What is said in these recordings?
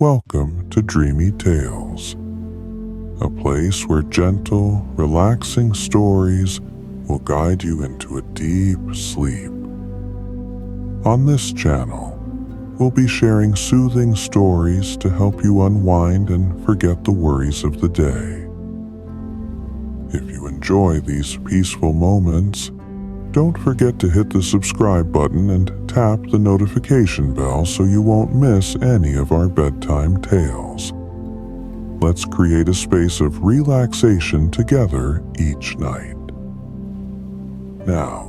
Welcome to Dreamy Tales, a place where gentle, relaxing stories will guide you into a deep sleep. On this channel, we'll be sharing soothing stories to help you unwind and forget the worries of the day. If you enjoy these peaceful moments, don't forget to hit the subscribe button and tap the notification bell so you won't miss any of our bedtime tales. Let's create a space of relaxation together each night. Now,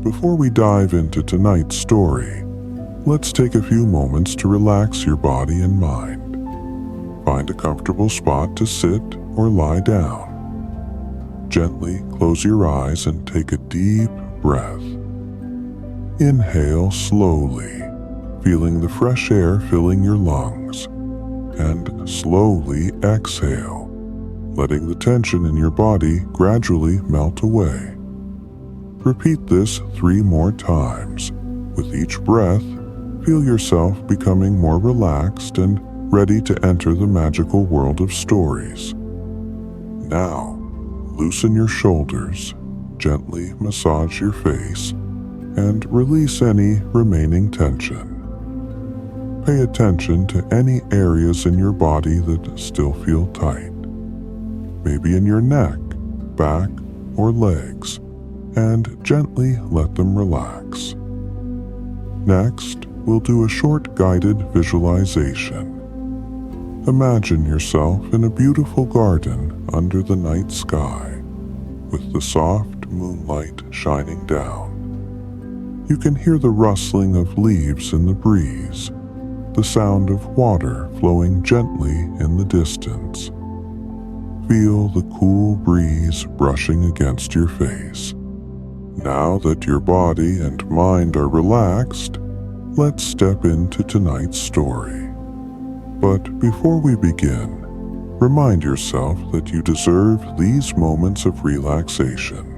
before we dive into tonight's story, let's take a few moments to relax your body and mind. Find a comfortable spot to sit or lie down. Gently close your eyes and take a deep breath. Inhale slowly, feeling the fresh air filling your lungs, and slowly exhale, letting the tension in your body gradually melt away. Repeat this 3 more times. With each breath, feel yourself becoming more relaxed and ready to enter the magical world of stories. Now, loosen your shoulders, gently massage your face, and release any remaining tension. Pay attention to any areas in your body that still feel tight, maybe in your neck, back, or legs, and gently let them relax. Next, we'll do a short guided visualization. Imagine yourself in a beautiful garden under the night sky, with the soft moonlight shining down. You can hear the rustling of leaves in the breeze, the sound of water flowing gently in the distance. Feel the cool breeze brushing against your face. Now that your body and mind are relaxed, let's step into tonight's story. But before we begin, remind yourself that you deserve these moments of relaxation,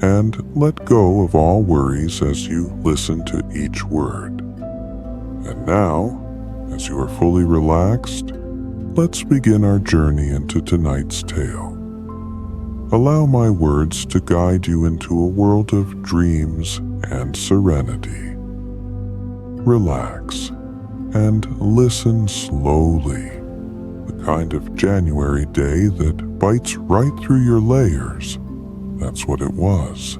and let go of all worries as you listen to each word. And now, as you are fully relaxed, let's begin our journey into tonight's tale. Allow my words to guide you into a world of dreams and serenity. Relax and listen slowly. The kind of January day that bites right through your layers. That's what it was.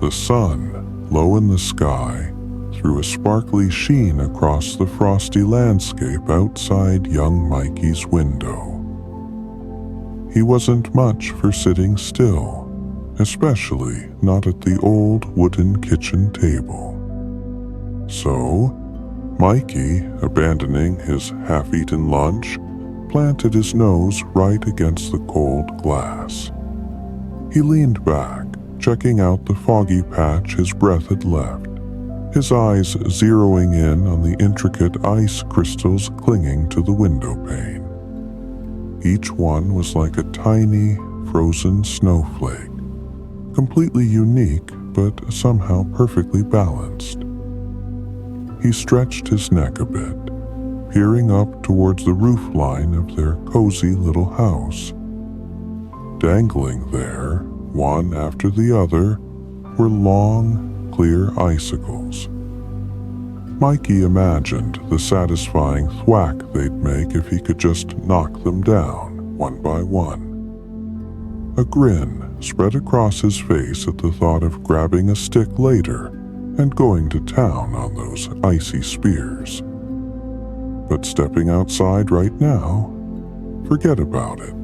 The sun, low in the sky, threw a sparkly sheen across the frosty landscape outside young Mikey's window. He wasn't much for sitting still, especially not at the old wooden kitchen table. So, Mikey, abandoning his half-eaten lunch, planted his nose right against the cold glass. He leaned back, checking out the foggy patch his breath had left, his eyes zeroing in on the intricate ice crystals clinging to the windowpane. Each one was like a tiny, frozen snowflake, completely unique but somehow perfectly balanced. He stretched his neck a bit, peering up towards the roofline of their cozy little house. Dangling there, one after the other, were long, clear icicles. Mikey imagined the satisfying thwack they'd make if he could just knock them down, one by one. A grin spread across his face at the thought of grabbing a stick later and going to town on those icy spears. But stepping outside right now, forget about it.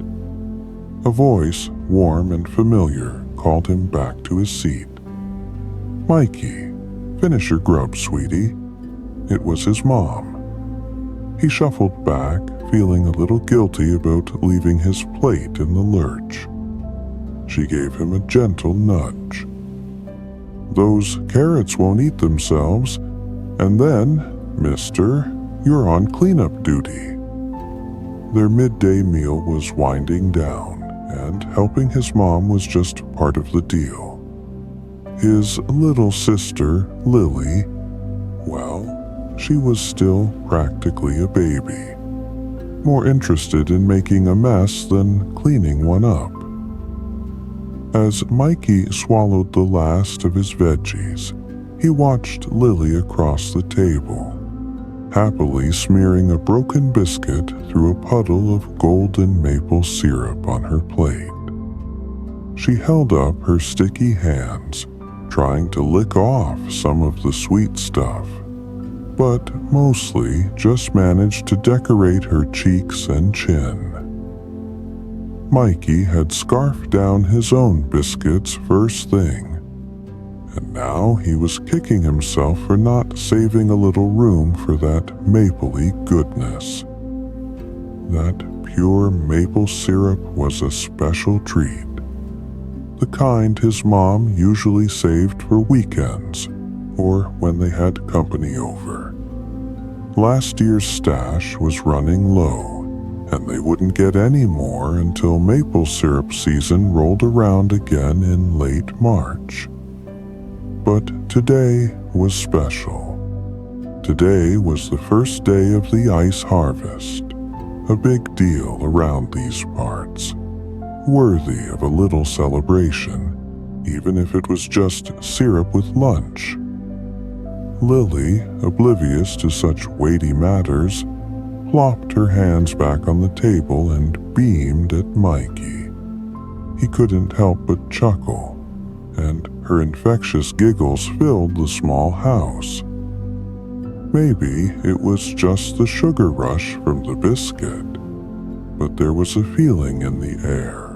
A voice, warm and familiar, called him back to his seat. "Mikey, finish your grub, sweetie." It was his mom. He shuffled back, feeling a little guilty about leaving his plate in the lurch. She gave him a gentle nudge. "Those carrots won't eat themselves, and then, mister, you're on cleanup duty." Their midday meal was winding down, and helping his mom was just part of the deal. His little sister, Lily, well, she was still practically a baby, more interested in making a mess than cleaning one up. As Mikey swallowed the last of his veggies, he watched Lily across the table, happily smearing a broken biscuit through a puddle of golden maple syrup on her plate. She held up her sticky hands, trying to lick off some of the sweet stuff, but mostly just managed to decorate her cheeks and chin. Mikey had scarfed down his own biscuits first thing, and now he was kicking himself for not saving a little room for that mapley goodness. That pure maple syrup was a special treat, the kind his mom usually saved for weekends or when they had company over. Last year's stash was running low, and they wouldn't get any more until maple syrup season rolled around again in late March. But today was special. Today was the first day of the ice harvest, a big deal around these parts, worthy of a little celebration, even if it was just syrup with lunch. Lily, oblivious to such weighty matters, plopped her hands back on the table and beamed at Mikey. He couldn't help but chuckle, and her infectious giggles filled the small house. Maybe it was just the sugar rush from the biscuit, but there was a feeling in the air,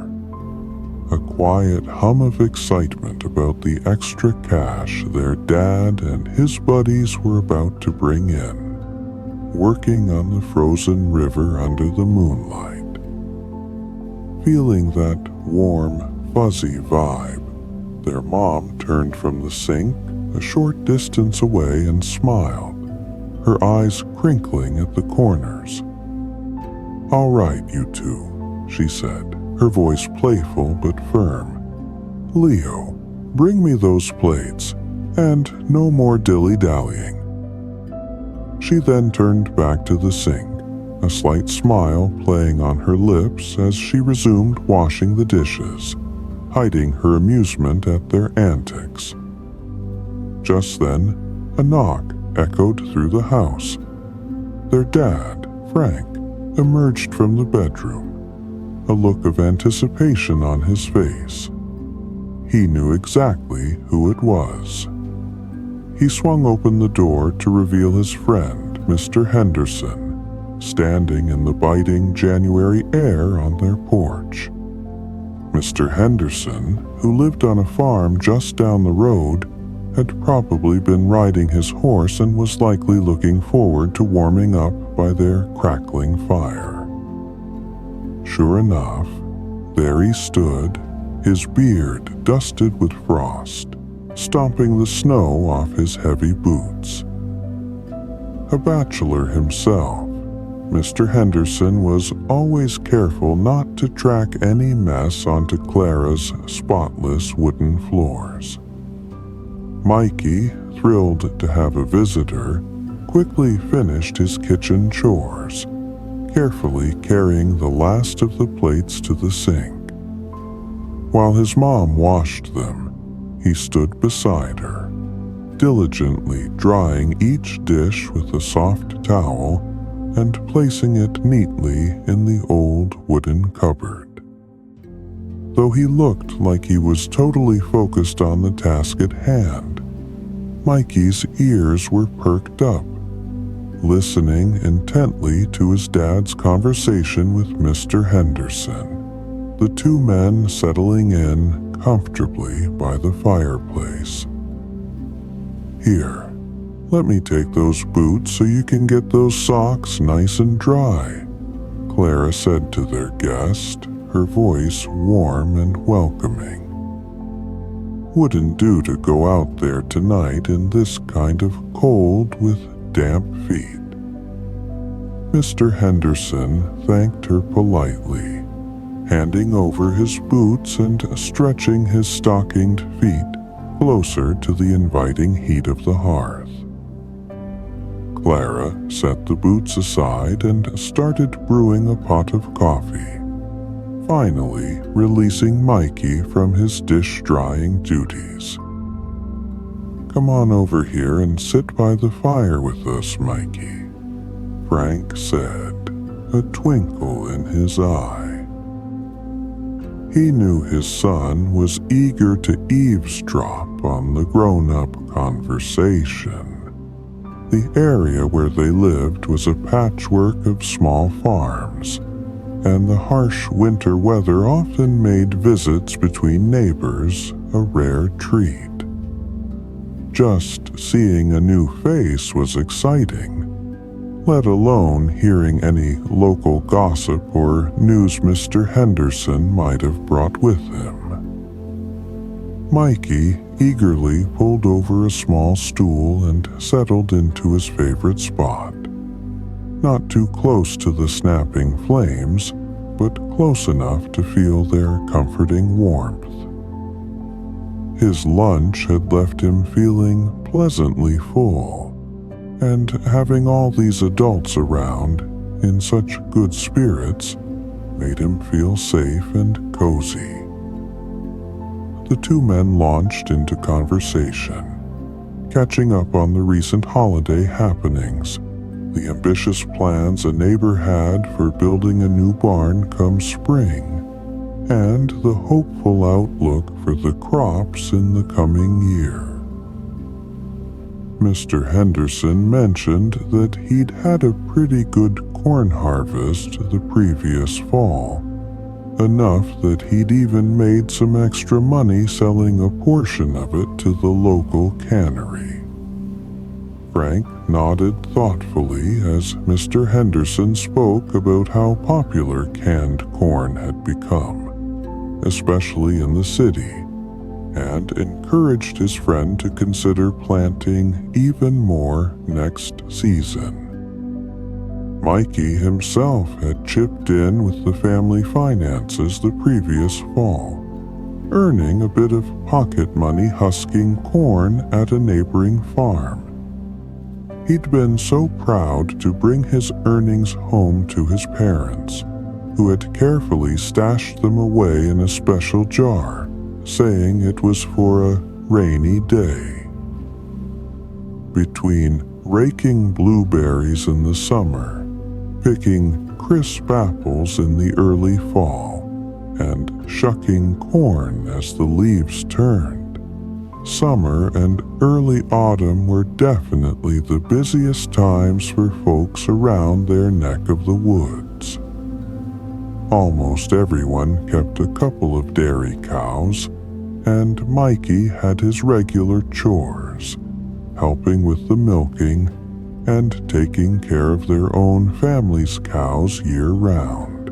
a quiet hum of excitement about the extra cash their dad and his buddies were about to bring in, working on the frozen river under the moonlight. Feeling that warm, fuzzy vibe, their mom turned from the sink a short distance away and smiled, her eyes crinkling at the corners. "All right, you two," she said, her voice playful but firm. "Leo, bring me those plates, and no more dilly-dallying." She then turned back to the sink, a slight smile playing on her lips as she resumed washing the dishes, hiding her amusement at their antics. Just then, a knock echoed through the house. Their dad, Frank, emerged from the bedroom, a look of anticipation on his face. He knew exactly who it was. He swung open the door to reveal his friend, Mr. Henderson, standing in the biting January air on their porch. Mr. Henderson, who lived on a farm just down the road, had probably been riding his horse and was likely looking forward to warming up by their crackling fire. Sure enough, there he stood, his beard dusted with frost, stomping the snow off his heavy boots. A bachelor himself, Mr. Henderson was always careful not to track any mess onto Clara's spotless wooden floors. Mikey, thrilled to have a visitor, quickly finished his kitchen chores, carefully carrying the last of the plates to the sink. While his mom washed them, he stood beside her, diligently drying each dish with a soft towel and placing it neatly in the old wooden cupboard. Though he looked like he was totally focused on the task at hand, Mikey's ears were perked up, listening intently to his dad's conversation with Mr. Henderson, the two men settling in comfortably by the fireplace. "Here, let me take those boots so you can get those socks nice and dry," Clara said to their guest, her voice warm and welcoming. "Wouldn't do to go out there tonight in this kind of cold with damp feet." Mr. Henderson thanked her politely, handing over his boots and stretching his stockinged feet closer to the inviting heat of the hearth. Clara set the boots aside and started brewing a pot of coffee, finally releasing Mikey from his dish-drying duties. "Come on over here and sit by the fire with us, Mikey," Frank said, a twinkle in his eye. He knew his son was eager to eavesdrop on the grown-up conversation. The area where they lived was a patchwork of small farms, and the harsh winter weather often made visits between neighbors a rare treat. Just seeing a new face was exciting, let alone hearing any local gossip or news Mr. Henderson might have brought with him. Mikey eagerly pulled over a small stool and settled into his favorite spot, not too close to the snapping flames, but close enough to feel their comforting warmth. His lunch had left him feeling pleasantly full, and having all these adults around in such good spirits made him feel safe and cozy. The two men launched into conversation, catching up on the recent holiday happenings, the ambitious plans a neighbor had for building a new barn come spring, and the hopeful outlook for the crops in the coming year. Mr. Henderson mentioned that he'd had a pretty good corn harvest the previous fall, enough that he'd even made some extra money selling a portion of it to the local cannery. Frank nodded thoughtfully as Mr. Henderson spoke about how popular canned corn had become, especially in the city, and encouraged his friend to consider planting even more next season. Mikey himself had chipped in with the family finances the previous fall, earning a bit of pocket money husking corn at a neighboring farm. He'd been so proud to bring his earnings home to his parents, who had carefully stashed them away in a special jar, saying it was for a rainy day. Between raking blueberries in the summer, picking crisp apples in the early fall, and shucking corn as the leaves turned, summer and early autumn were definitely the busiest times for folks around their neck of the woods. Almost everyone kept a couple of dairy cows, and Mikey had his regular chores, helping with the milking and taking care of their own family's cows year-round.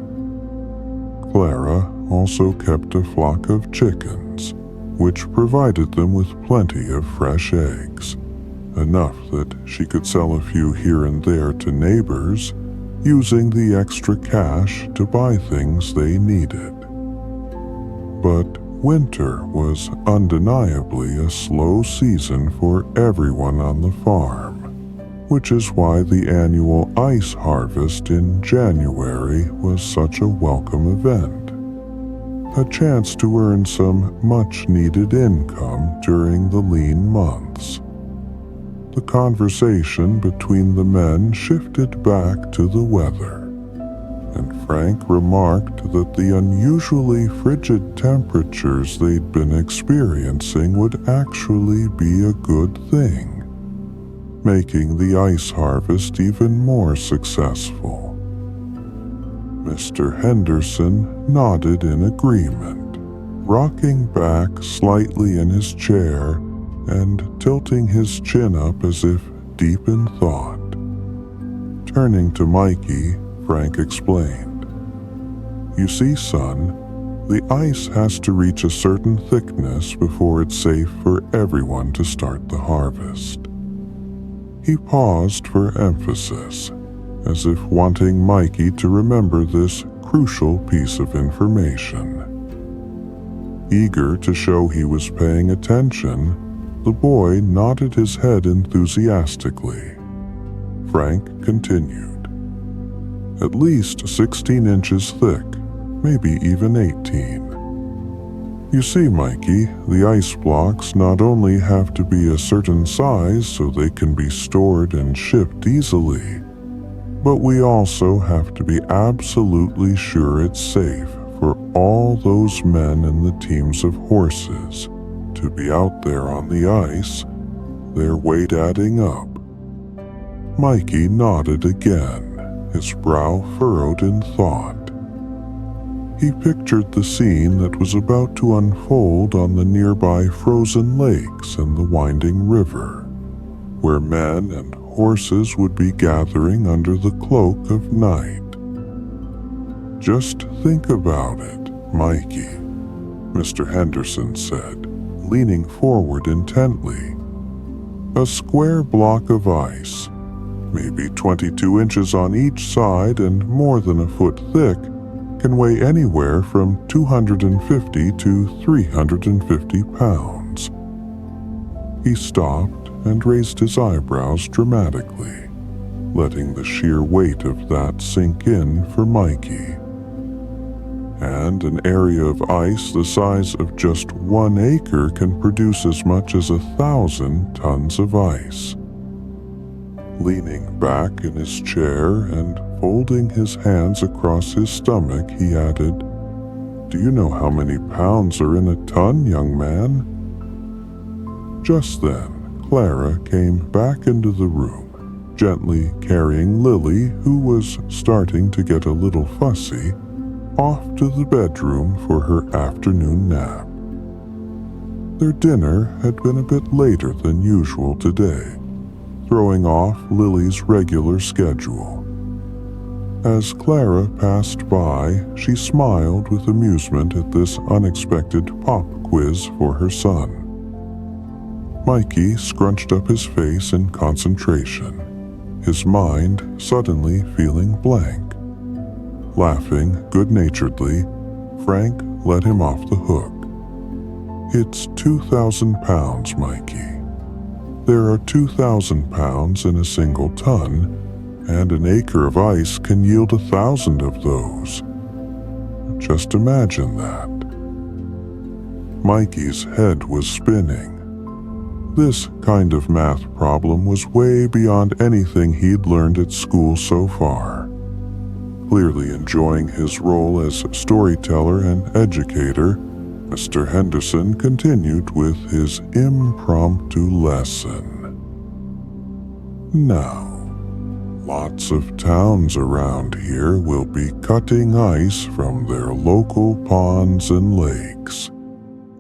Clara also kept a flock of chickens, which provided them with plenty of fresh eggs, enough that she could sell a few here and there to neighbors, using the extra cash to buy things they needed. But winter was undeniably a slow season for everyone on the farm, which is why the annual ice harvest in January was such a welcome event, a chance to earn some much-needed income during the lean months. The conversation between the men shifted back to the weather, and Frank remarked that the unusually frigid temperatures they'd been experiencing would actually be a good thing, making the ice harvest even more successful. Mr. Henderson nodded in agreement, rocking back slightly in his chair and tilting his chin up as if deep in thought. Turning to Mikey, Frank explained, "You see, son, the ice has to reach a certain thickness before it's safe for everyone to start the harvest." He paused for emphasis, as if wanting Mikey to remember this crucial piece of information. Eager to show he was paying attention, the boy nodded his head enthusiastically. Frank continued. At least 16 inches thick, maybe even 18. You see, Mikey, the ice blocks not only have to be a certain size so they can be stored and shipped easily, but we also have to be absolutely sure it's safe for all those men and the teams of horses to be out there on the ice, their weight adding up. Mikey nodded again, his brow furrowed in thought. He pictured the scene that was about to unfold on the nearby frozen lakes and the winding river, where men and horses would be gathering under the cloak of night. Just think about it, Mikey, Mr. Henderson said, leaning forward intently. A square block of ice, maybe 22 inches on each side and more than a foot thick, can weigh anywhere from 250 to 350 pounds. He stopped and raised his eyebrows dramatically, letting the sheer weight of that sink in for Mikey. And an area of ice the size of just 1 acre can produce as much as 1,000 tons of ice. Leaning back in his chair and folding his hands across his stomach, he added, "Do you know how many pounds are in a ton, young man?" Just then, Clara came back into the room, gently carrying Lily, who was starting to get a little fussy, off to the bedroom for her afternoon nap. Their dinner had been a bit later than usual today, throwing off Lily's regular schedule. As Clara passed by, she smiled with amusement at this unexpected pop quiz for her son. Mikey scrunched up his face in concentration, his mind suddenly feeling blank. Laughing good-naturedly, Frank let him off the hook. "It's 2,000 pounds, Mikey. There are 2,000 pounds in a single ton, and an acre of ice can yield 1,000 of those. Just imagine that." Mikey's head was spinning. This kind of math problem was way beyond anything he'd learned at school so far. Clearly enjoying his role as storyteller and educator, Mr. Henderson continued with his impromptu lesson. "Now, lots of towns around here will be cutting ice from their local ponds and lakes,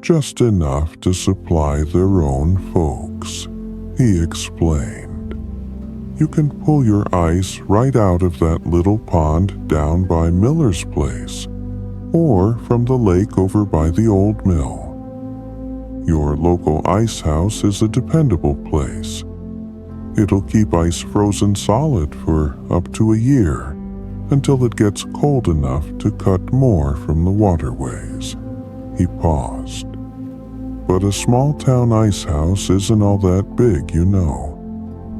just enough to supply their own folks," he explained. "You can pull your ice right out of that little pond down by Miller's place, or from the lake over by the old mill. Your local ice house is a dependable place. It'll keep ice frozen solid for up to a year, until it gets cold enough to cut more from the waterways." He paused. "But a small-town ice house isn't all that big, you know.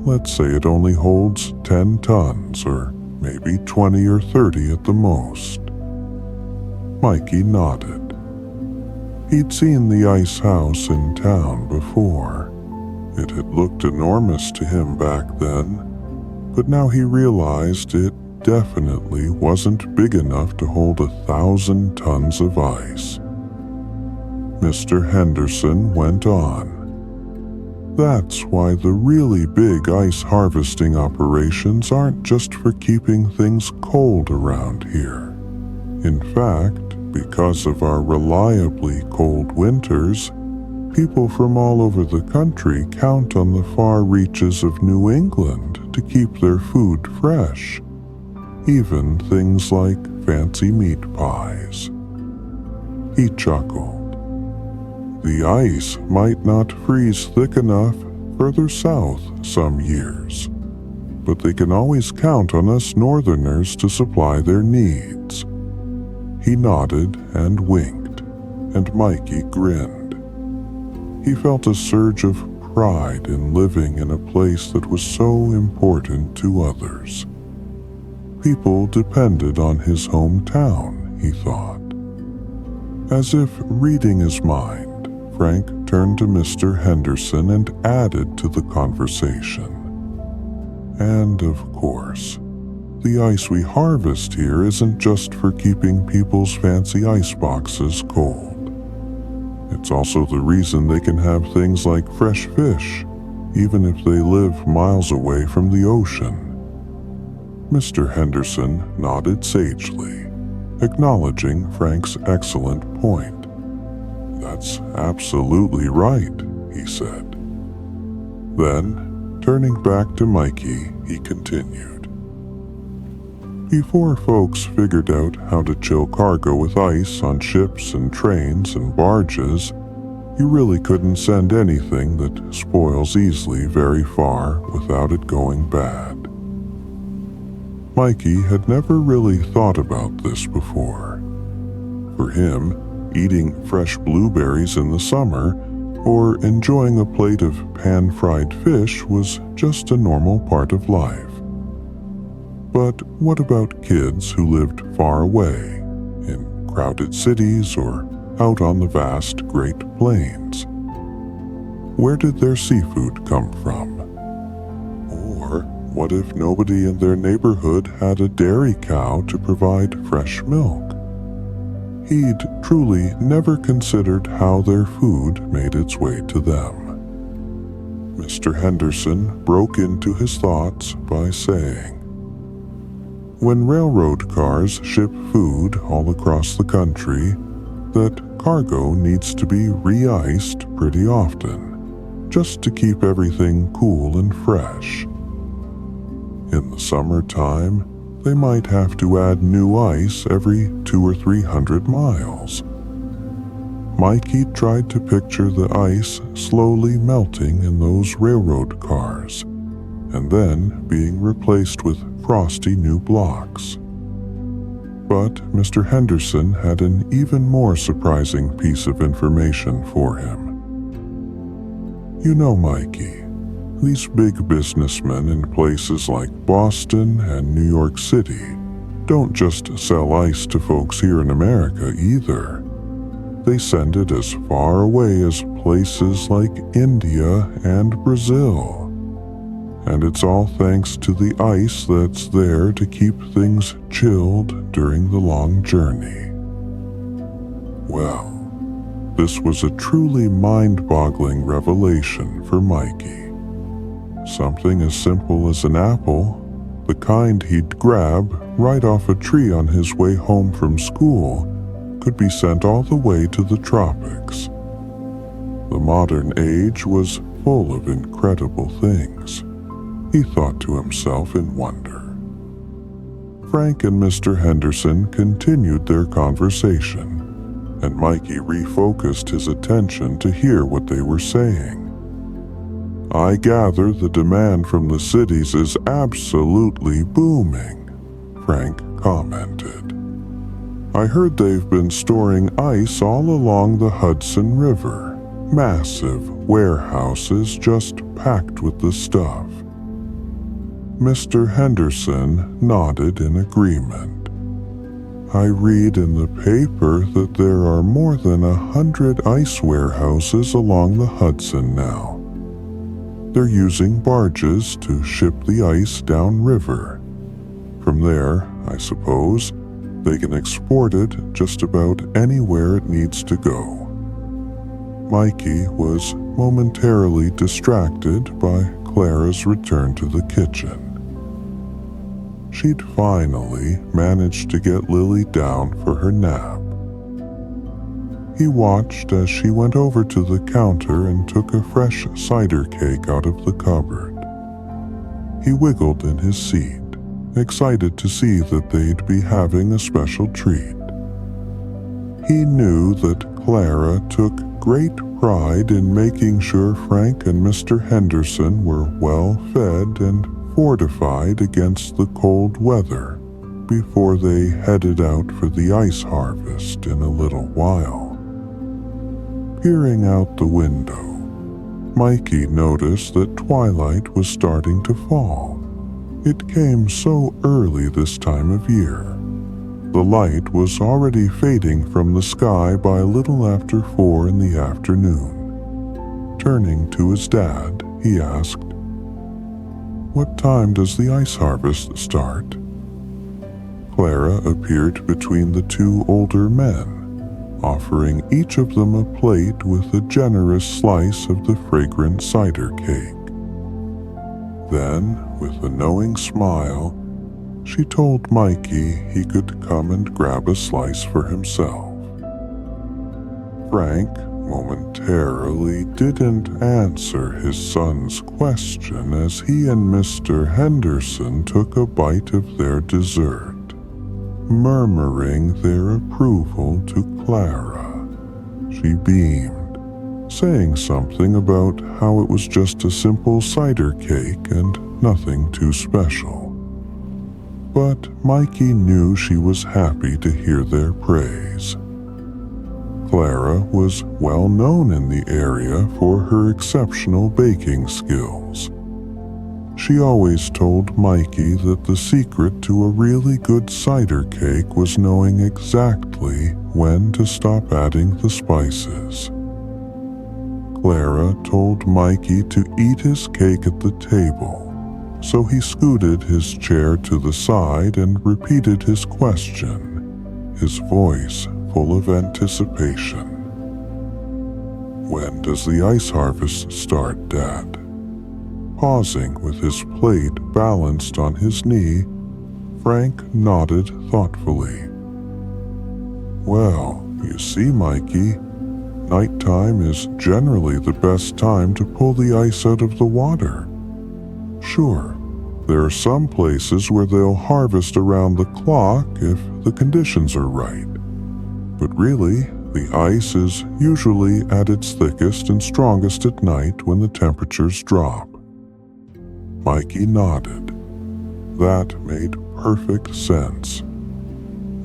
Let's say it only holds 10 tons, or maybe 20 or 30 at the most." Mikey nodded. He'd seen the ice house in town before. It had looked enormous to him back then, but now he realized it definitely wasn't big enough to hold 1,000 tons of ice. Mr. Henderson went on. "That's why the really big ice harvesting operations aren't just for keeping things cold around here. In fact, because of our reliably cold winters, people from all over the country count on the far reaches of New England to keep their food fresh, even things like fancy meat pies." He chuckled. "The ice might not freeze thick enough further south some years, but they can always count on us northerners to supply their needs." He nodded and winked, and Mikey grinned. He felt a surge of pride in living in a place that was so important to others. People depended on his hometown, he thought. As if reading his mind, Frank turned to Mr. Henderson and added to the conversation. And of course, the ice we harvest here isn't just for keeping people's fancy ice boxes cold. It's also the reason they can have things like fresh fish, even if they live miles away from the ocean. Mr. Henderson nodded sagely, acknowledging Frank's excellent point. That's absolutely right, he said. Then, turning back to Mikey, he continued. Before folks figured out how to chill cargo with ice on ships and trains and barges, you really couldn't send anything that spoils easily very far without it going bad. Mikey had never really thought about this before. For him, eating fresh blueberries in the summer or enjoying a plate of pan-fried fish was just a normal part of life. But what about kids who lived far away, in crowded cities or out on the vast Great Plains? Where did their seafood come from? Or what if nobody in their neighborhood had a dairy cow to provide fresh milk? He'd truly never considered how their food made its way to them. Mr. Henderson broke into his thoughts by saying, when railroad cars ship food all across the country, that cargo needs to be re-iced pretty often, just to keep everything cool and fresh. In the summertime, they might have to add new ice every 200 or 300 miles. Mikey tried to picture the ice slowly melting in those railroad cars, and then being replaced with frosty new blocks. But Mr. Henderson had an even more surprising piece of information for him. You know, Mikey, these big businessmen in places like Boston and New York City don't just sell ice to folks here in America either. They send it as far away as places like India and Brazil. And it's all thanks to the ice that's there to keep things chilled during the long journey. Well, this was a truly mind-boggling revelation for Mikey. Something as simple as an apple, the kind he'd grab right off a tree on his way home from school, could be sent all the way to the tropics. The modern age was full of incredible things, he thought to himself in wonder. Frank and Mr. Henderson continued their conversation, and Mikey refocused his attention to hear what they were saying. I gather the demand from the cities is absolutely booming, Frank commented. I heard they've been storing ice all along the Hudson River, massive warehouses just packed with the stuff. Mr. Henderson nodded in agreement. I read in the paper that there are more than 100 ice warehouses along the Hudson now. They're using barges to ship the ice downriver. From there, I suppose, they can export it just about anywhere it needs to go. Mikey was momentarily distracted by Clara's return to the kitchen. She'd finally managed to get Lily down for her nap. He watched as she went over to the counter and took a fresh cider cake out of the cupboard. He wiggled in his seat, excited to see that they'd be having a special treat. He knew that Clara took great pride in making sure Frank and Mr. Henderson were well fed and fortified against the cold weather before they headed out for the ice harvest in a little while. Peering out the window, Mikey noticed that twilight was starting to fall. It came so early this time of year. The light was already fading from the sky by a little after 4 in the afternoon. Turning to his dad, he asked, "What time does the ice harvest start?" Clara appeared between the two older men, offering each of them a plate with a generous slice of the fragrant cider cake. Then, with a knowing smile, she told Mikey he could come and grab a slice for himself. Frank momentarily didn't answer his son's question as he and Mr. Henderson took a bite of their dessert, murmuring their approval to Clara. She beamed, saying something about how it was just a simple cider cake and nothing too special. But Mikey knew she was happy to hear their praise. Clara was well known in the area for her exceptional baking skills. She always told Mikey that the secret to a really good cider cake was knowing exactly when to stop adding the spices. Clara told Mikey to eat his cake at the table, so he scooted his chair to the side and repeated his question, his voice full of anticipation. "When does the ice harvest start, Dad?" Pausing with his plate balanced on his knee, Frank nodded thoughtfully. "Well, you see, Mikey, nighttime is generally the best time to pull the ice out of the water. Sure, there are some places where they'll harvest around the clock if the conditions are right. But really, the ice is usually at its thickest and strongest at night when the temperatures drop." Mikey nodded. That made perfect sense.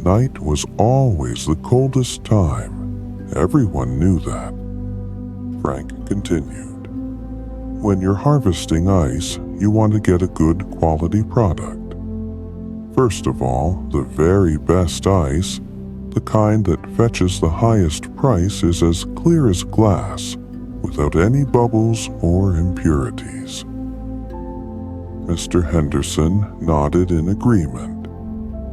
Night was always the coldest time. Everyone knew that. Frank continued. "When you're harvesting ice, you want to get a good quality product. First of all, the very best ice, the kind that fetches the highest price, is as clear as glass, without any bubbles or impurities." Mr. Henderson nodded in agreement,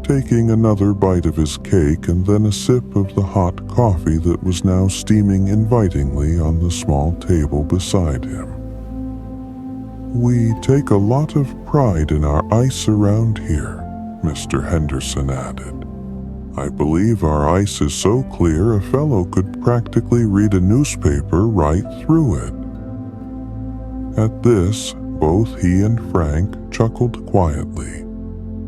taking another bite of his cake and then a sip of the hot coffee that was now steaming invitingly on the small table beside him. "We take a lot of pride in our ice around here," Mr. Henderson added. "I believe our ice is so clear a fellow could practically read a newspaper right through it." At this, both he and Frank chuckled quietly,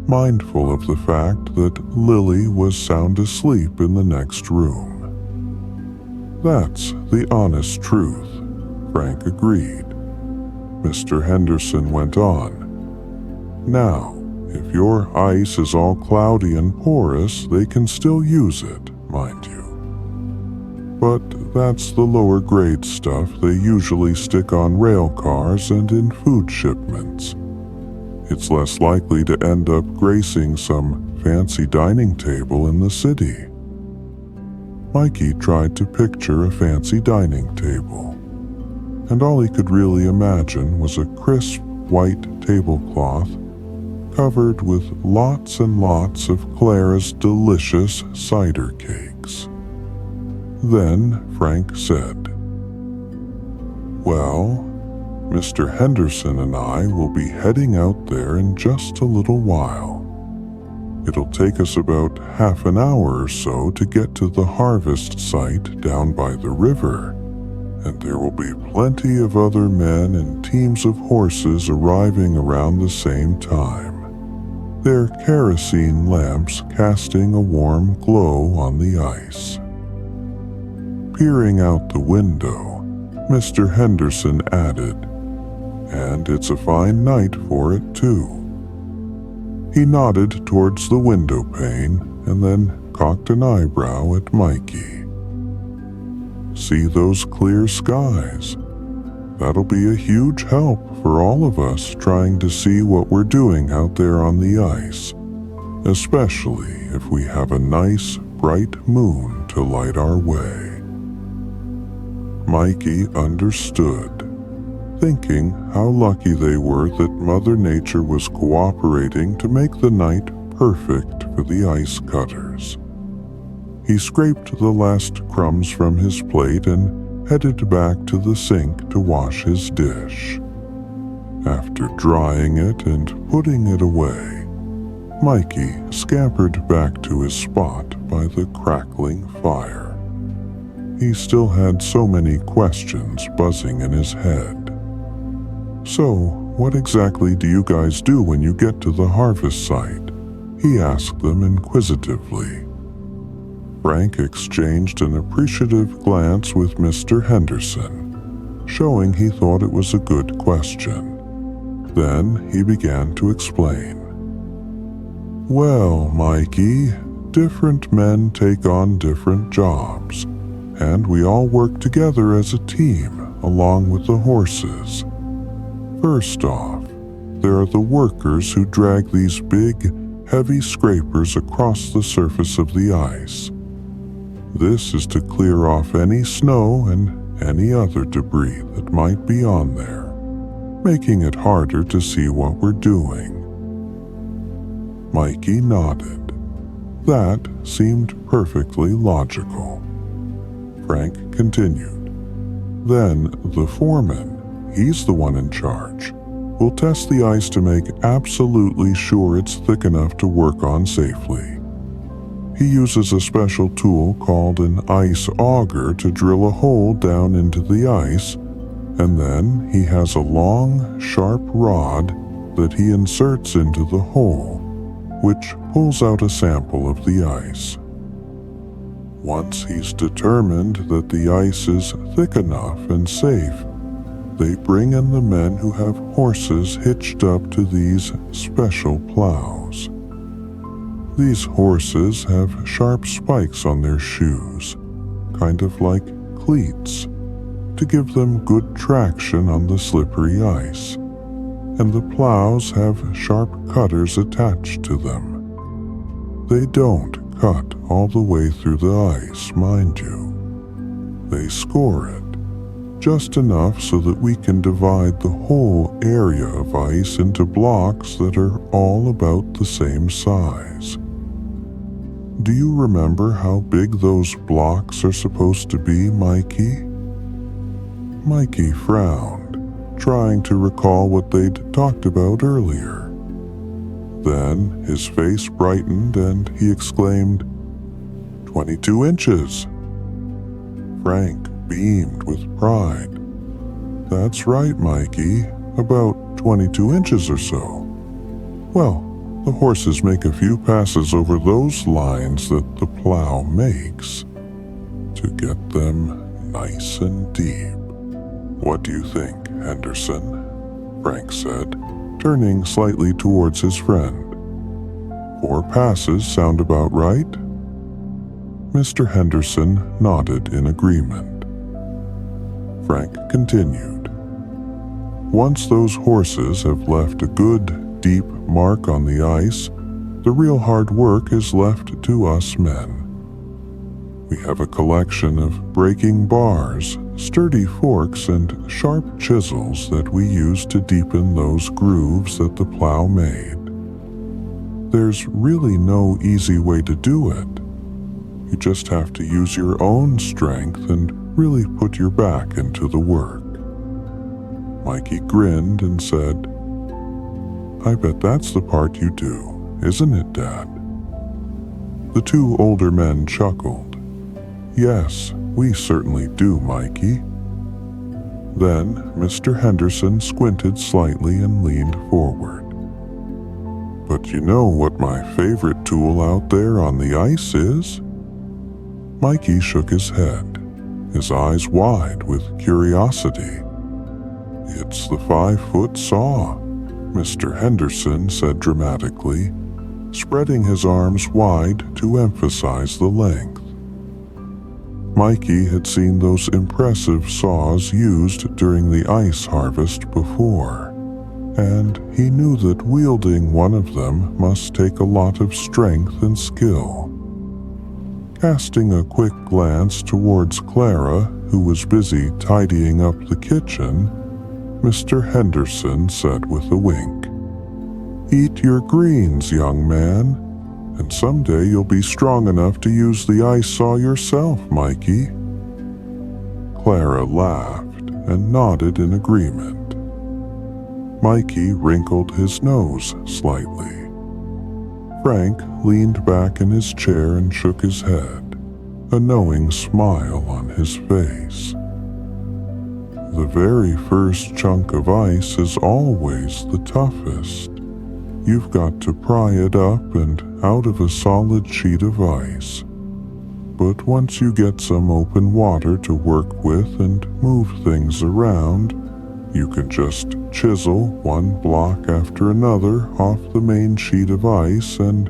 mindful of the fact that Lily was sound asleep in the next room. "That's the honest truth," Frank agreed. Mr. Henderson went on. "Now, if your ice is all cloudy and porous, they can still use it, mind you. But that's the lower grade stuff they usually stick on rail cars and in food shipments. It's less likely to end up gracing some fancy dining table in the city." Mikey tried to picture a fancy dining table, and all he could really imagine was a crisp white tablecloth covered with lots and lots of Clara's delicious cider cakes. Then Frank said, "Well, Mr. Henderson and I will be heading out there in just a little while. It'll take us about half an hour or so to get to the harvest site down by the river, and there will be plenty of other men and teams of horses arriving around the same time, their kerosene lamps casting a warm glow on the ice." Peering out the window, Mr. Henderson added, "And it's a fine night for it, too." He nodded towards the windowpane and then cocked an eyebrow at Mikey. "See those clear skies? That'll be a huge help for all of us trying to see what we're doing out there on the ice, especially if we have a nice, bright moon to light our way." Mikey understood, thinking how lucky they were that Mother Nature was cooperating to make the night perfect for the ice cutters. He scraped the last crumbs from his plate and headed back to the sink to wash his dish. After drying it and putting it away, Mikey scampered back to his spot by the crackling fire. He still had so many questions buzzing in his head. "So, what exactly do you guys do when you get to the harvest site?" he asked them inquisitively. Frank exchanged an appreciative glance with Mr. Henderson, showing he thought it was a good question. Then he began to explain. "Well, Mikey, different men take on different jobs, and we all work together as a team along with the horses. First off, there are the workers who drag these big, heavy scrapers across the surface of the ice. This is to clear off any snow and any other debris that might be on there, making it harder to see what we're doing." Mikey nodded. That seemed perfectly logical. Frank continued. "Then the foreman, he's the one in charge, will test the ice to make absolutely sure it's thick enough to work on safely. He uses a special tool called an ice auger to drill a hole down into the ice, and then he has a long, sharp rod that he inserts into the hole, which pulls out a sample of the ice. Once he's determined that the ice is thick enough and safe, they bring in the men who have horses hitched up to these special plows. These horses have sharp spikes on their shoes, kind of like cleats, to give them good traction on the slippery ice, and the plows have sharp cutters attached to them. They don't cut all the way through the ice, mind you. They score it, just enough so that we can divide the whole area of ice into blocks that are all about the same size. Do you remember how big those blocks are supposed to be, Mikey?" Mikey frowned, trying to recall what they'd talked about earlier. Then his face brightened and he exclaimed, 22 inches. Frank beamed with pride. "That's right, Mikey, about 22 inches or so. Well, the horses make a few passes over those lines that the plow makes to get them nice and deep. What do you think, Henderson?" Frank said, turning slightly towards his friend. 4 passes sound about right?" Mr. Henderson nodded in agreement. Frank continued. "Once those horses have left a good, deep mark on the ice, the real hard work is left to us men. We have a collection of breaking bars, sturdy forks, and sharp chisels that we use to deepen those grooves that the plow made. There's really no easy way to do it. You just have to use your own strength and really put your back into the work." Mikey grinned and said, "I bet that's the part you do, isn't it, Dad?" The 2 older men chuckled. "Yes, we certainly do, Mikey." Then Mr. Henderson squinted slightly and leaned forward. "But you know what my favorite tool out there on the ice is?" Mikey shook his head, his eyes wide with curiosity. "It's the 5-foot saw," Mr. Henderson said dramatically, spreading his arms wide to emphasize the length. Mikey had seen those impressive saws used during the ice harvest before, and he knew that wielding one of them must take a lot of strength and skill. Casting a quick glance towards Clara, who was busy tidying up the kitchen, Mr. Henderson said with a wink, "Eat your greens, young man, and someday you'll be strong enough to use the ice saw yourself, Mikey." Clara laughed and nodded in agreement. Mikey wrinkled his nose slightly. Frank leaned back in his chair and shook his head, a knowing smile on his face. The very first chunk of ice is always the toughest. You've got to pry it up and out of a solid sheet of ice. But once you get some open water to work with and move things around, you can just chisel one block after another off the main sheet of ice and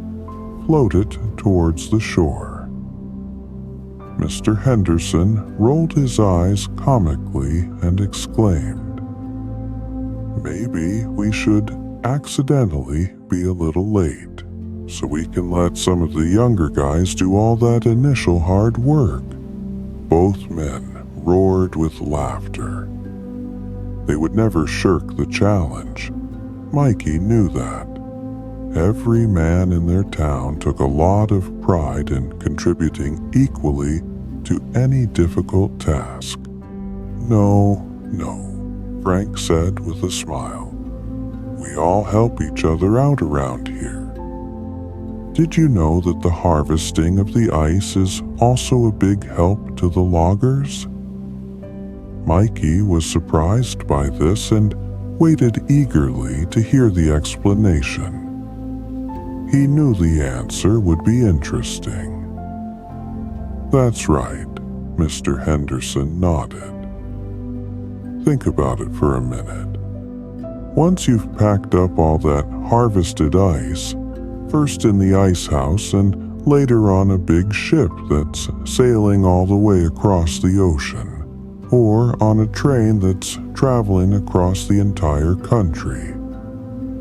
float it towards the shore. Mr. Henderson rolled his eyes comically and exclaimed, "Maybe we should accidentally be a little late, so we can let some of the younger guys do all that initial hard work." Both men roared with laughter. They would never shirk the challenge. Mikey knew that. Every man in their town took a lot of pride in contributing equally to any difficult task. "No, no," Frank said with a smile. "We all help each other out around here. Did you know that the harvesting of the ice is also a big help to the loggers?" Mikey was surprised by this and waited eagerly to hear the explanation. He knew the answer would be interesting. "That's right," Mr. Henderson nodded. "Think about it for a minute. Once you've packed up all that harvested ice, first in the ice house and later on a big ship that's sailing all the way across the ocean, or on a train that's traveling across the entire country,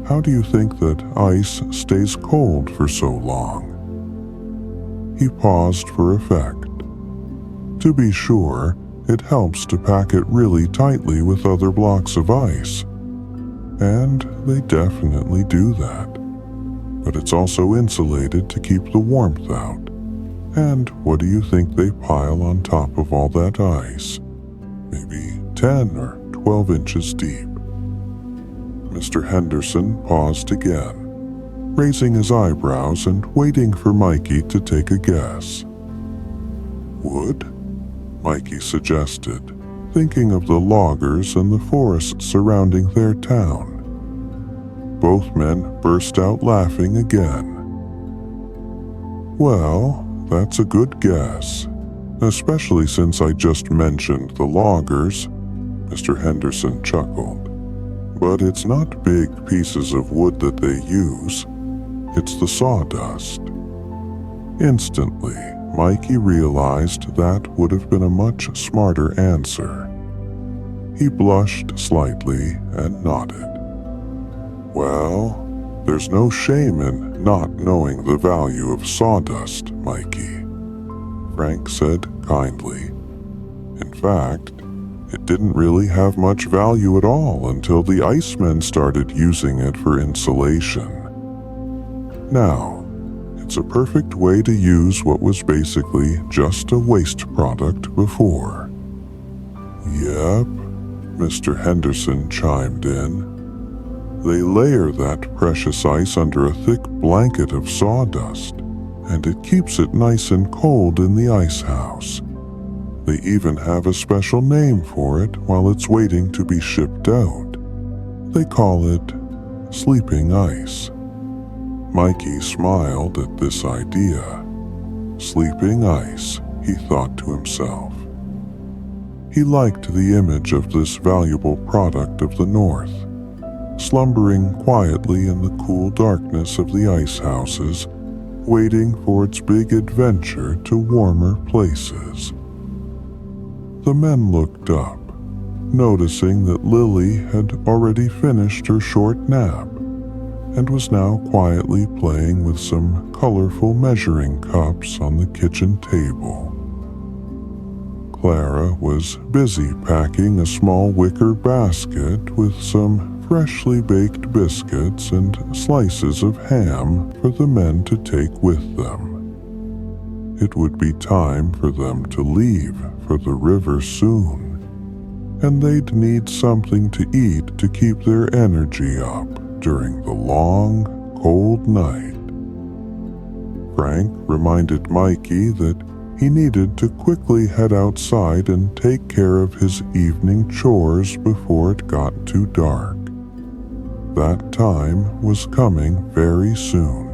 how do you think that ice stays cold for so long?" He paused for effect. To be sure, it helps to pack it really tightly with other blocks of ice, and they definitely do that. But it's also insulated to keep the warmth out. And what do you think they pile on top of all that ice? Maybe 10 or 12 inches deep. Mr. Henderson paused again, raising his eyebrows and waiting for Mikey to take a guess. "Wood?" Mikey suggested, thinking of the loggers and the forest surrounding their town. Both men burst out laughing again. "Well, that's a good guess, especially since I just mentioned the loggers," Mr. Henderson chuckled. "But it's not big pieces of wood that they use. It's the sawdust." Instantly, Mikey realized that would have been a much smarter answer. He blushed slightly and nodded. "Well, there's no shame in not knowing the value of sawdust, Mikey," Frank said kindly. "In fact, it didn't really have much value at all until the icemen started using it for insulation. Now, it's a perfect way to use what was basically just a waste product before." "Yep," Mr. Henderson chimed in. "They layer that precious ice under a thick blanket of sawdust, and it keeps it nice and cold in the ice house. They even have a special name for it while it's waiting to be shipped out. They call it sleeping ice." Mikey smiled at this idea. Sleeping ice, he thought to himself. He liked the image of this valuable product of the North, slumbering quietly in the cool darkness of the ice houses, waiting for its big adventure to warmer places. The men looked up, noticing that Lily had already finished her short nap and was now quietly playing with some colorful measuring cups on the kitchen table. Clara was busy packing a small wicker basket with some freshly baked biscuits and slices of ham for the men to take with them. It would be time for them to leave for the river soon, and they'd need something to eat to keep their energy up during the long, cold night. Frank reminded Mikey that he needed to quickly head outside and take care of his evening chores before it got too dark. That time was coming very soon.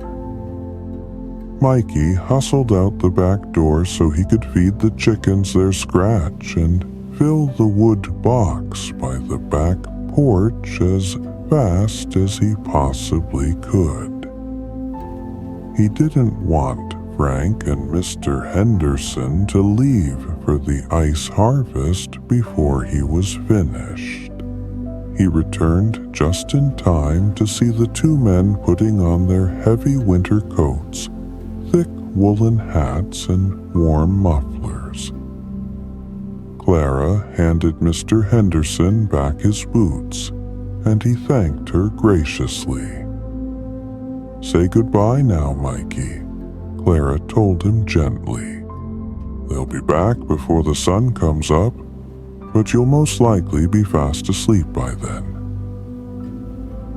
Mikey hustled out the back door so he could feed the chickens their scratch and fill the wood box by the back porch as fast as he possibly could. He didn't want Frank and Mr. Henderson to leave for the ice harvest before he was finished. He returned just in time to see the two men putting on their heavy winter coats, thick woolen hats, and warm mufflers. Clara handed Mr. Henderson back his boots, and he thanked her graciously. "Say goodbye now, Mikey," Clara told him gently. "They'll be back before the sun comes up, but you'll most likely be fast asleep by then."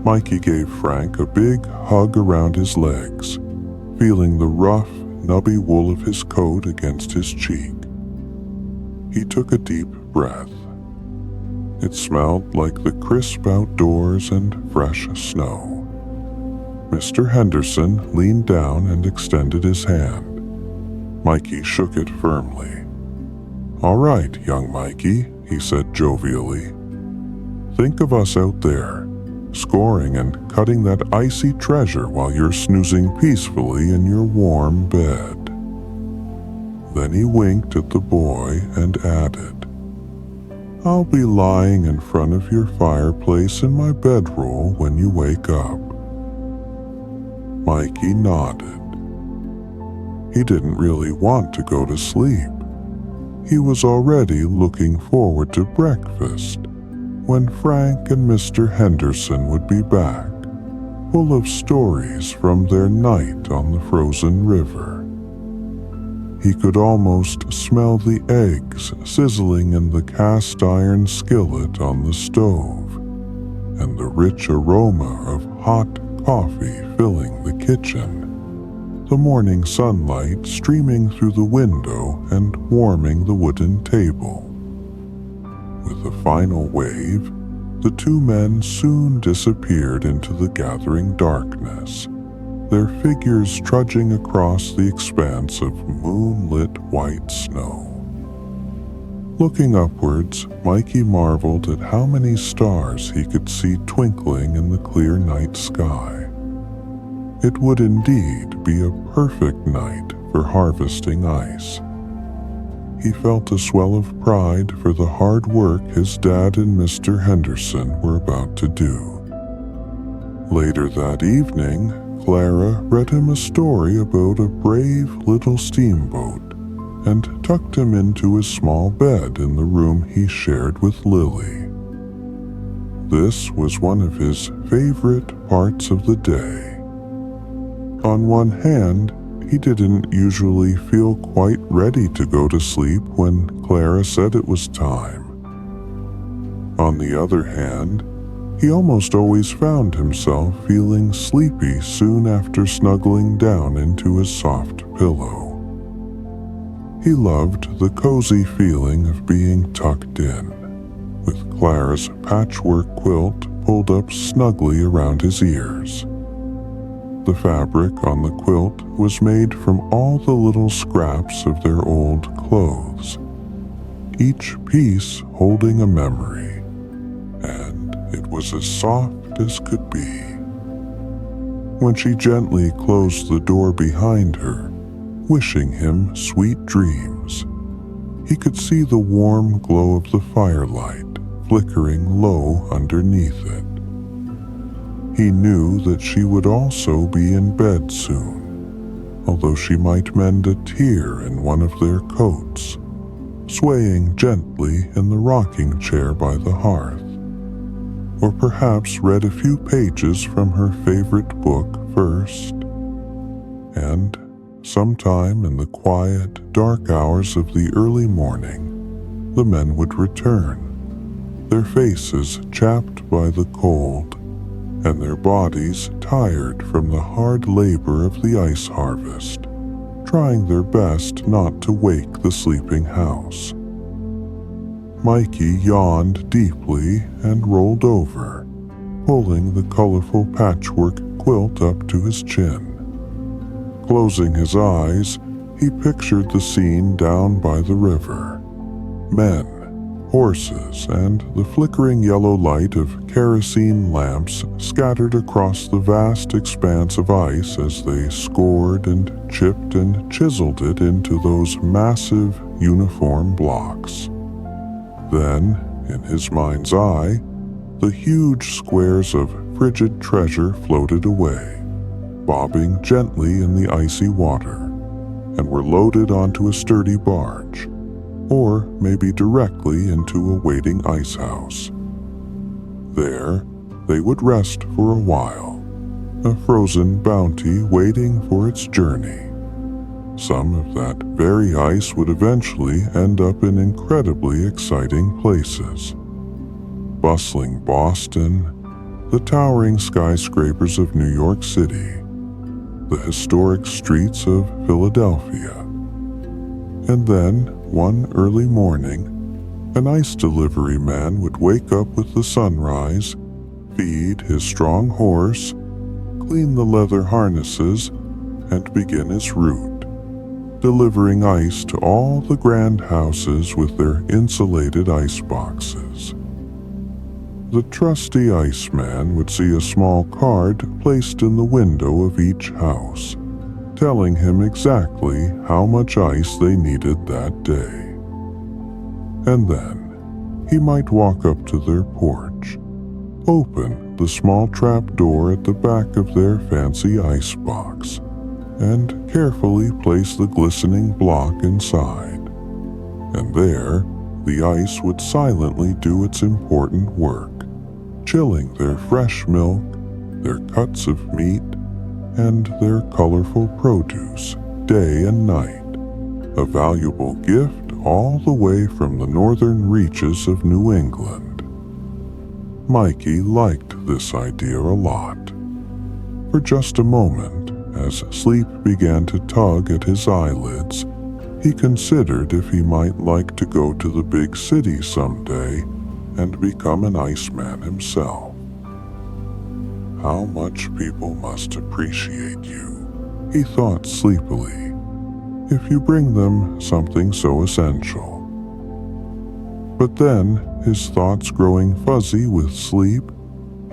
Mikey gave Frank a big hug around his legs, feeling the rough, nubby wool of his coat against his cheek. He took a deep breath. It smelled like the crisp outdoors and fresh snow. Mr. Henderson leaned down and extended his hand. Mikey shook it firmly. "All right, young Mikey," he said jovially. "Think of us out there, scoring and cutting that icy treasure while you're snoozing peacefully in your warm bed." Then he winked at the boy and added, "I'll be lying in front of your fireplace in my bedroll when you wake up." Mikey nodded. He didn't really want to go to sleep. He was already looking forward to breakfast, when Frank and Mr. Henderson would be back, full of stories from their night on the frozen river. He could almost smell the eggs sizzling in the cast iron skillet on the stove, and the rich aroma of hot coffee filling the kitchen, the morning sunlight streaming through the window and warming the wooden table. With a final wave, the two men soon disappeared into the gathering darkness, their figures trudging across the expanse of moonlit white snow. Looking upwards, Mikey marveled at how many stars he could see twinkling in the clear night sky. It would indeed be a perfect night for harvesting ice. He felt a swell of pride for the hard work his dad and Mr. Henderson were about to do. Later that evening, Clara read him a story about a brave little steamboat and tucked him into his small bed in the room he shared with Lily. This was one of his favorite parts of the day. On one hand, he didn't usually feel quite ready to go to sleep when Clara said it was time. On the other hand, he almost always found himself feeling sleepy soon after snuggling down into his soft pillow. He loved the cozy feeling of being tucked in, with Clara's patchwork quilt pulled up snugly around his ears. The fabric on the quilt was made from all the little scraps of their old clothes, each piece holding a memory, and it was as soft as could be. When she gently closed the door behind her, wishing him sweet dreams, He could see the warm glow of the firelight flickering low underneath it. He knew that she would also be in bed soon, although she might mend a tear in one of their coats, swaying gently in the rocking chair by the hearth, or perhaps read a few pages from her favorite book first. And sometime in the quiet, dark hours of the early morning, the men would return, their faces chapped by the cold, and their bodies tired from the hard labor of the ice harvest, trying their best not to wake the sleeping house. Mikey yawned deeply and rolled over, pulling the colorful patchwork quilt up to his chin. Closing his eyes, he pictured the scene down by the river. Men, horses, and the flickering yellow light of kerosene lamps scattered across the vast expanse of ice as they scored and chipped and chiseled it into those massive, uniform blocks. Then, in his mind's eye, the huge squares of frigid treasure floated away, bobbing gently in the icy water, and were loaded onto a sturdy barge, or maybe directly into a waiting ice house. There, they would rest for a while, a frozen bounty waiting for its journey. Some of that very ice would eventually end up in incredibly exciting places. Bustling Boston, the towering skyscrapers of New York City, the historic streets of Philadelphia. And then, one early morning, an ice delivery man would wake up with the sunrise, feed his strong horse, clean the leather harnesses, and begin his route, delivering ice to all the grand houses with their insulated ice boxes. The trusty iceman would see a small card placed in the window of each house, telling him exactly how much ice they needed that day. And then he might walk up to their porch, open the small trap door at the back of their fancy ice box, and carefully place the glistening block inside. And there, the ice would silently do its important work, chilling their fresh milk, their cuts of meat, and their colorful produce day and night, a valuable gift all the way from the northern reaches of New England. Mikey liked this idea a lot. For just a moment, as sleep began to tug at his eyelids, he considered if he might like to go to the big city someday and become an iceman himself. How much people must appreciate you, he thought sleepily, if you bring them something so essential. But then, his thoughts growing fuzzy with sleep,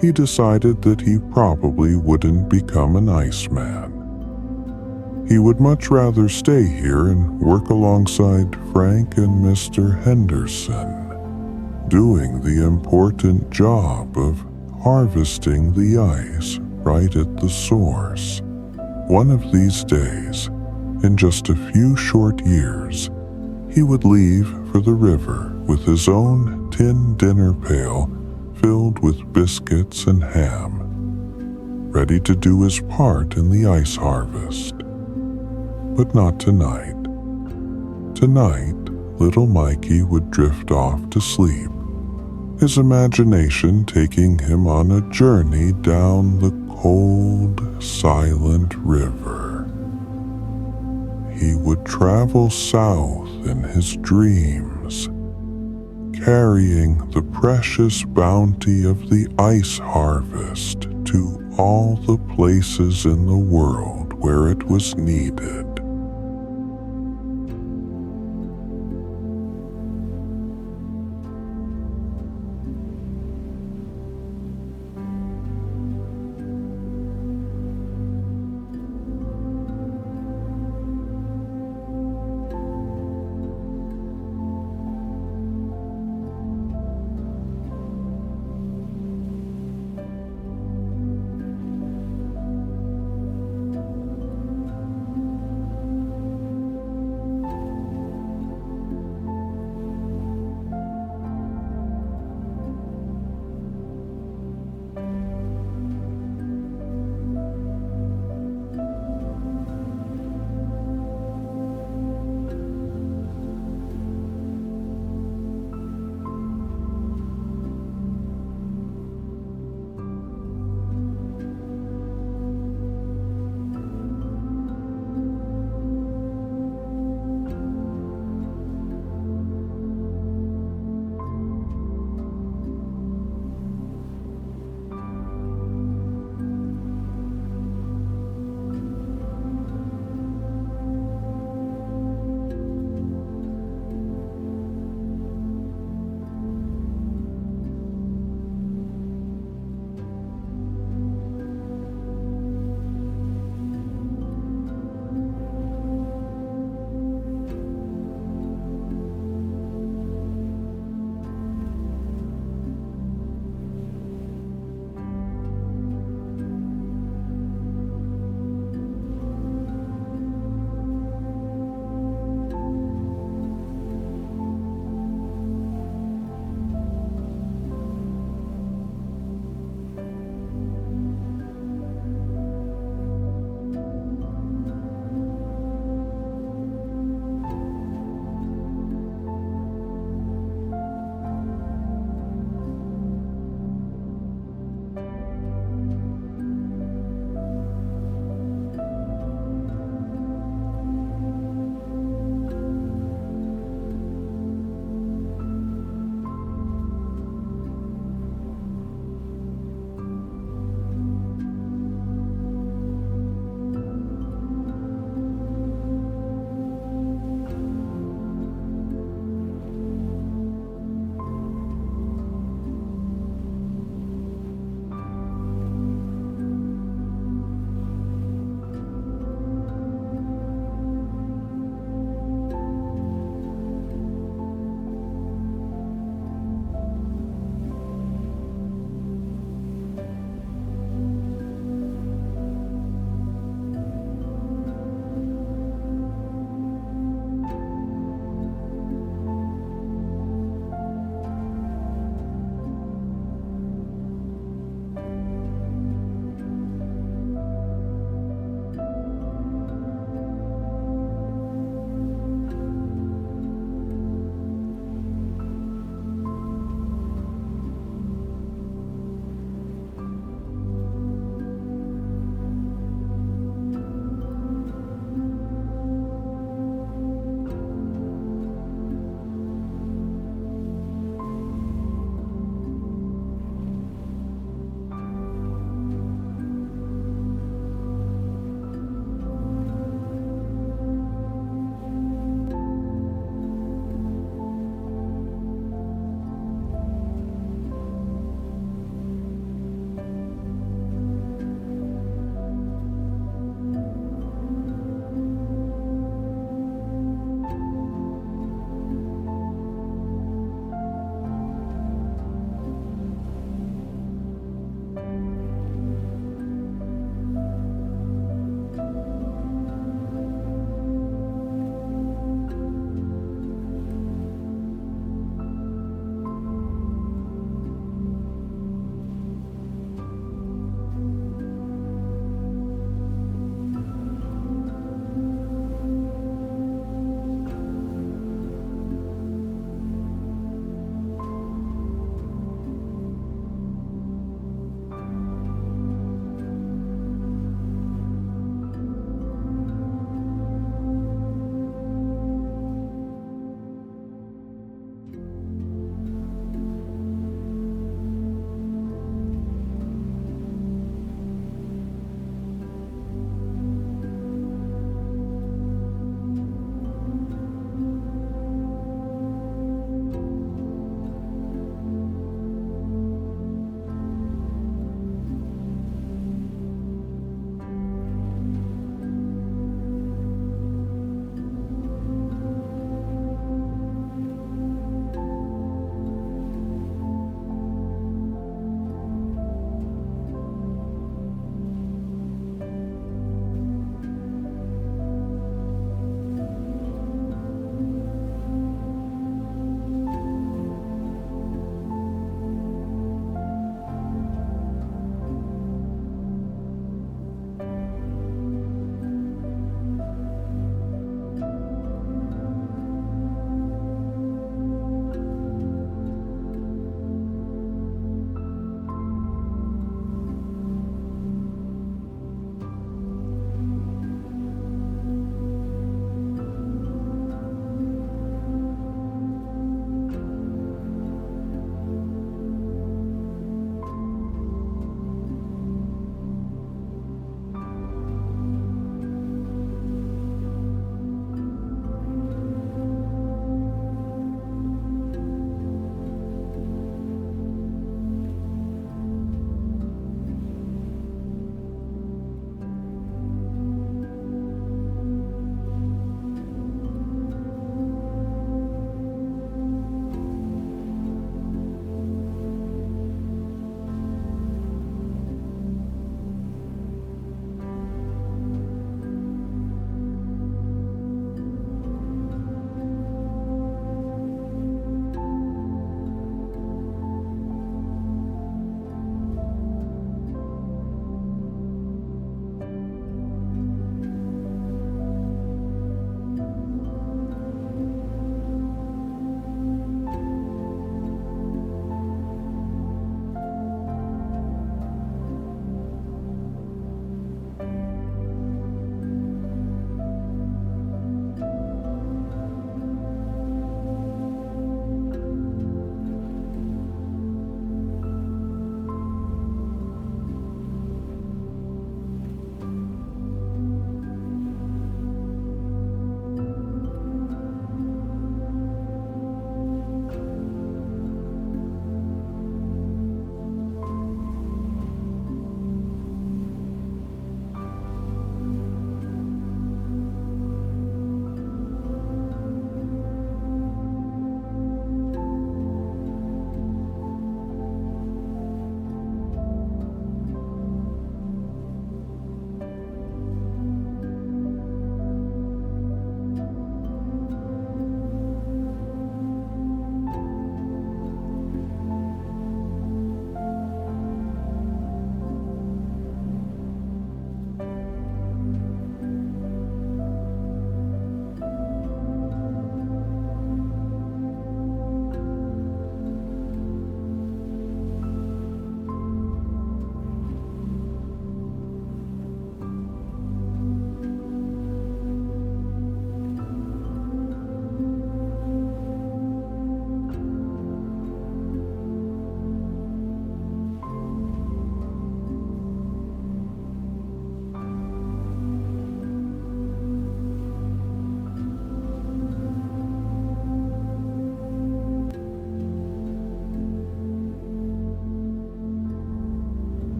he decided that he probably wouldn't become an iceman. He would much rather stay here and work alongside Frank and Mr. Henderson, doing the important job of harvesting the ice right at the source. One of these days, in just a few short years, he would leave for the river with his own tin dinner pail filled with biscuits and ham, ready to do his part in the ice harvest. But not tonight. Tonight, little Mikey would drift off to sleep, his imagination taking him on a journey down the cold, silent river. He would travel south in his dreams, carrying the precious bounty of the ice harvest to all the places in the world where it was needed.